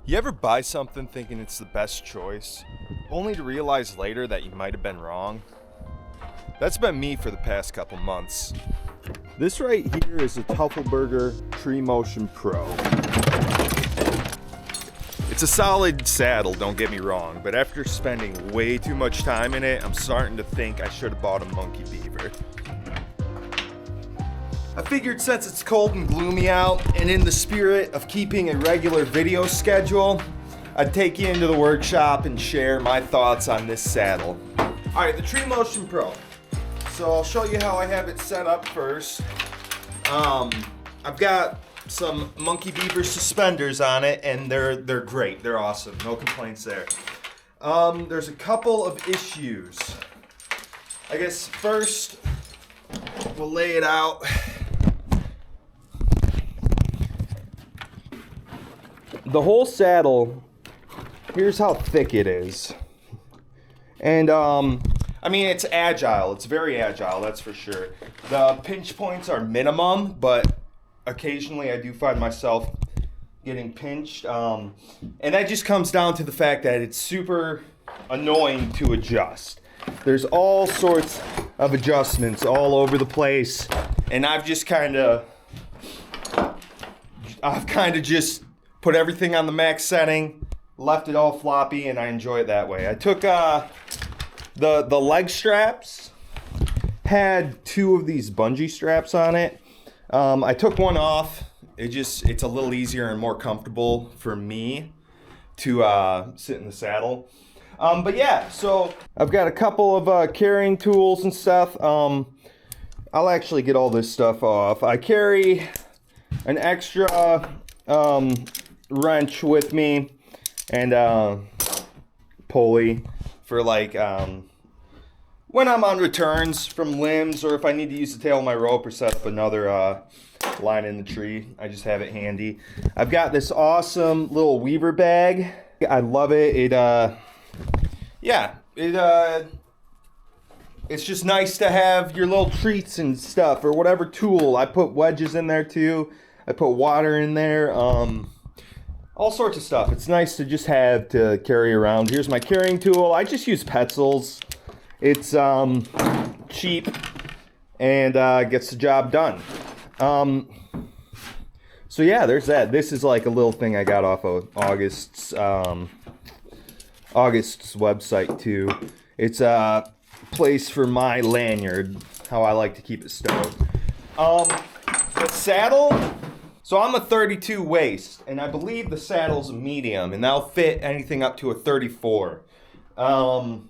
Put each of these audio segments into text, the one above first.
You ever buy something thinking it's the best choice, only to realize later that you might have been wrong? That's been me for the past couple months. This right here is a teufelberger Tree Motion Pro. It's a solid saddle, don't get me wrong, but after spending way too much time in it, I'm starting to think I should have bought a monkey beaver. I figured since it's cold and gloomy out, and in the spirit of keeping a regular video schedule, I'd take you into the workshop and share my thoughts on this saddle. All right, the Tree Motion Pro. So I'll show you how I have it set up first. I've got some monkey beaver suspenders on it, and they're great. They're awesome. No complaints there. There's a couple of issues. I guess first we'll lay it out. The whole saddle, here's how thick it is. And I mean, it's agile. It's very agile, that's for sure. The pinch points are minimum, but occasionally I do find myself getting pinched. And that just comes down to the fact that it's super annoying to adjust. There's all sorts of adjustments all over the place. And I've kind of just put everything on the max setting, left it all floppy, and I enjoy it that way. I took the leg straps, had two of these bungee straps on it. I took one off. It's a little easier and more comfortable for me to sit in the saddle. But yeah, so I've got a couple of carrying tools and stuff. I'll actually get all this stuff off. I carry an extra wrench with me and pulley for like when I'm on returns from limbs, or if I need to use the tail of my rope or set up another line in the tree. I just have it handy. I've got this awesome little weaver bag. I love it. It's just nice to have your little treats and stuff, or whatever tool. I put wedges in there too. I put water in there. All sorts of stuff. It's nice to just have to carry around. Here's my carrying tool. I just use Petzls. It's cheap and gets the job done. So yeah, there's that. This is like a little thing I got off of August's website too. It's a place for my lanyard, how I like to keep it stowed. The saddle. So I'm a 32 waist, and I believe the saddle's a medium, and that'll fit anything up to a 34. And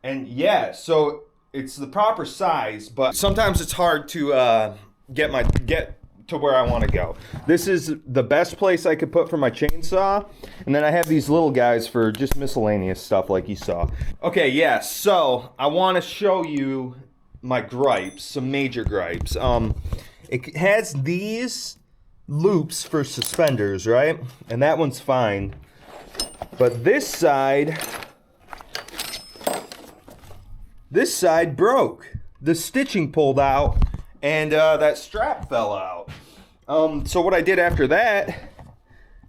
yeah, so it's the proper size, but sometimes it's hard to get to where I want to go. This is the best place I could put for my chainsaw, and then I have these little guys for just miscellaneous stuff like you saw. Okay, yeah, so I want to show you my gripes, some major gripes. It has these loops for suspenders, right? And that one's fine. But this side broke. The stitching pulled out, and that strap fell out. So what I did after that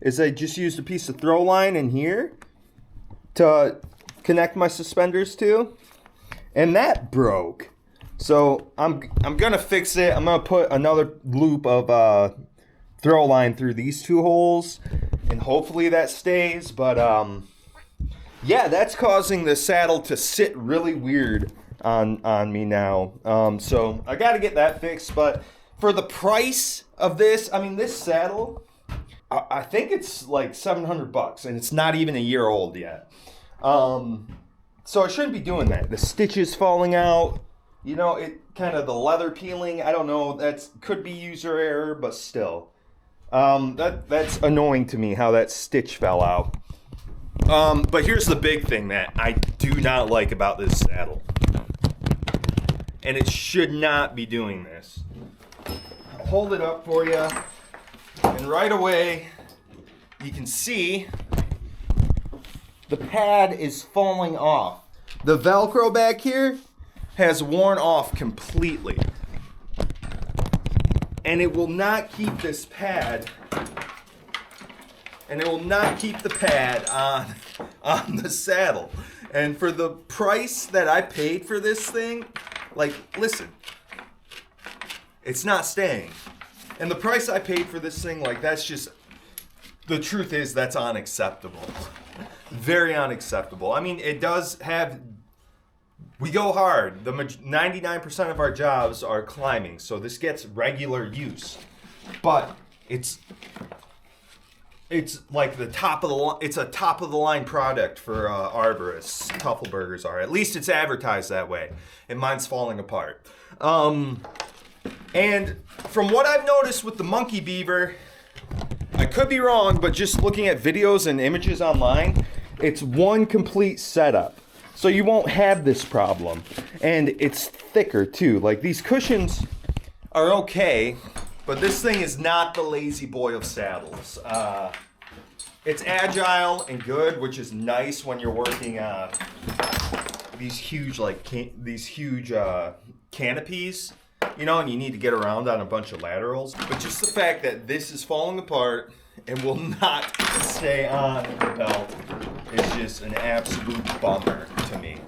is I just used a piece of throw line in here to connect my suspenders to, and that broke. So I'm gonna fix it. I'm gonna put another loop of throw line through these two holes, and hopefully that stays. But yeah, that's causing the saddle to sit really weird on me now. So I gotta get that fixed. But for the price of this, I mean, this saddle, I think it's like $700, and it's not even a year old yet. So I shouldn't be doing that. The stitches falling out. You know, it kind of the leather peeling. I don't know. Could be user error, but still, that's annoying to me how that stitch fell out. But here's the big thing that I do not like about this saddle, and it should not be doing this. I'll hold it up for you, and right away you can see the pad is falling off. The Velcro back here has worn off completely, and it will not keep this pad and it will not keep the pad on the saddle. And for the price that I paid for this thing, like, listen, it's not staying. And the price I paid for this thing, like, that's just, the truth is that's unacceptable. Very unacceptable. I mean, it does have, we go hard. The 99% of our jobs are climbing, so this gets regular use. But it's like the top of the line. It's a top of the line product for arborists. Teufelbergers are. At least it's advertised that way. And mine's falling apart. And from what I've noticed with the monkey beaver, I could be wrong, but just looking at videos and images online, it's one complete setup. So you won't have this problem. And it's thicker too. Like, these cushions are okay, but this thing is not the lazy boy of saddles. It's agile and good, which is nice when you're working these huge canopies, you know, and you need to get around on a bunch of laterals. But just the fact that this is falling apart and will not stay on the belt is just an absolute bummer to me.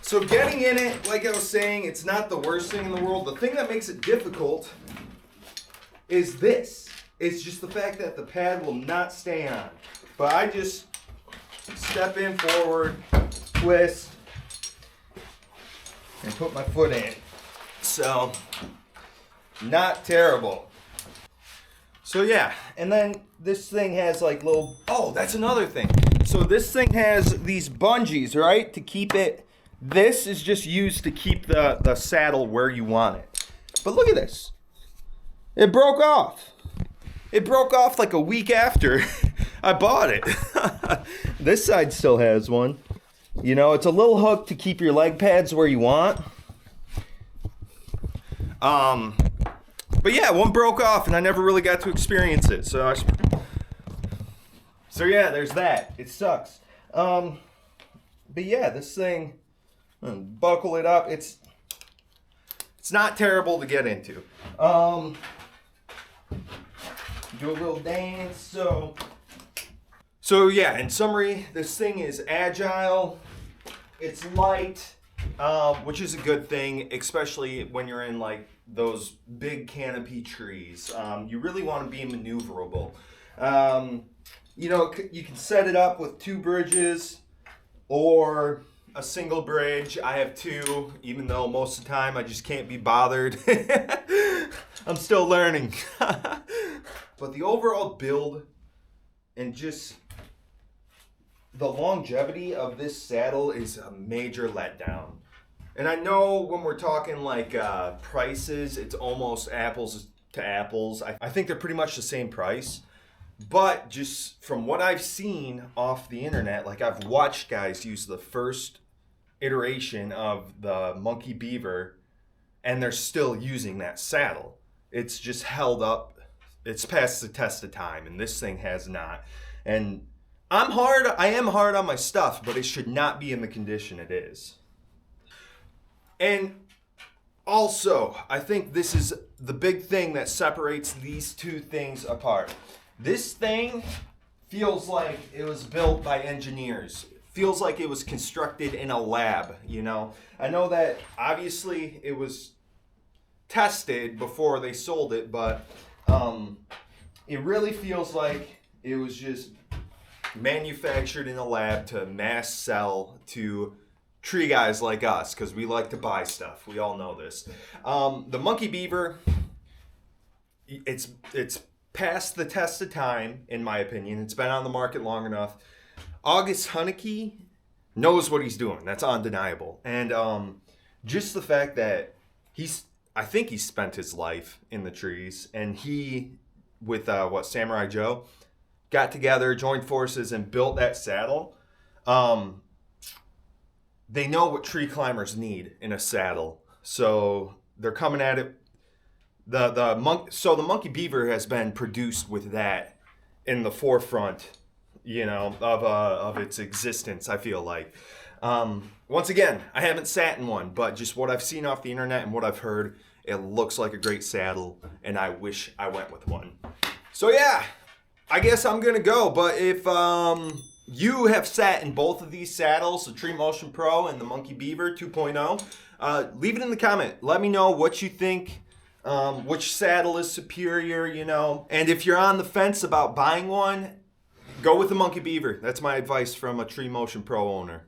So getting in it, like I was saying, it's not the worst thing in the world. The thing that makes it difficult is this. It's just the fact that the pad will not stay on. But I just step in forward, twist, and put my foot in. So, not terrible. So yeah, and then this thing has like little, oh, that's another thing. So this thing has these bungees, right, to keep it. This is just used to keep the saddle where you want it. But look at this. It broke off. It broke off like a week after I bought it. This side still has one. You know, it's a little hook to keep your leg pads where you want. But yeah, one broke off and I never really got to experience it. So yeah, there's that. It sucks. But yeah, this thing, buckle it up. It's not terrible to get into. Do a little dance. So yeah, in summary, this thing is agile. It's light, which is a good thing, especially when you're in like those big canopy trees. You really want to be maneuverable. You know, you can set it up with 2 bridges or a single bridge. I have 2, even though most of the time I just can't be bothered. I'm still learning. But the overall build and just the longevity of this saddle is a major letdown. And I know when we're talking like prices, it's almost apples to apples. I think they're pretty much the same price. But just from what I've seen off the internet, like I've watched guys use the first iteration of the Monkey Beaver and they're still using that saddle. It's just held up. It's passed the test of time, and this thing has not. And I am hard on my stuff, but it should not be in the condition it is. And also, I think this is the big thing that separates these two things apart. This thing feels like it was built by engineers. Feels like it was constructed in a lab, you know? I know that obviously it was tested before they sold it, but it really feels like it was just manufactured in a lab to mass sell to tree guys like us, because we like to buy stuff. We all know this. The Monkey Beaver, it's passed the test of time, in my opinion. It's been on the market long enough. August Hunnicky knows what he's doing. That's undeniable. And just the fact that I think he spent his life in the trees, and he, with Samurai Joe, got together, joined forces, and built that saddle. They know what tree climbers need in a saddle, so they're coming at it. The Monkey Beaver has been produced with that in the forefront, you know, of its existence. I feel like. Once again, I haven't sat in one, but just what I've seen off the internet and what I've heard, it looks like a great saddle, and I wish I went with one. So yeah, I guess I'm gonna go. But if you have sat in both of these saddles, the Tree Motion Pro and the Monkey Beaver 2.0, leave it in the comment. Let me know what you think. Which saddle is superior, you know. And if you're on the fence about buying one, go with the Monkey Beaver. That's my advice from a Tree Motion Pro owner.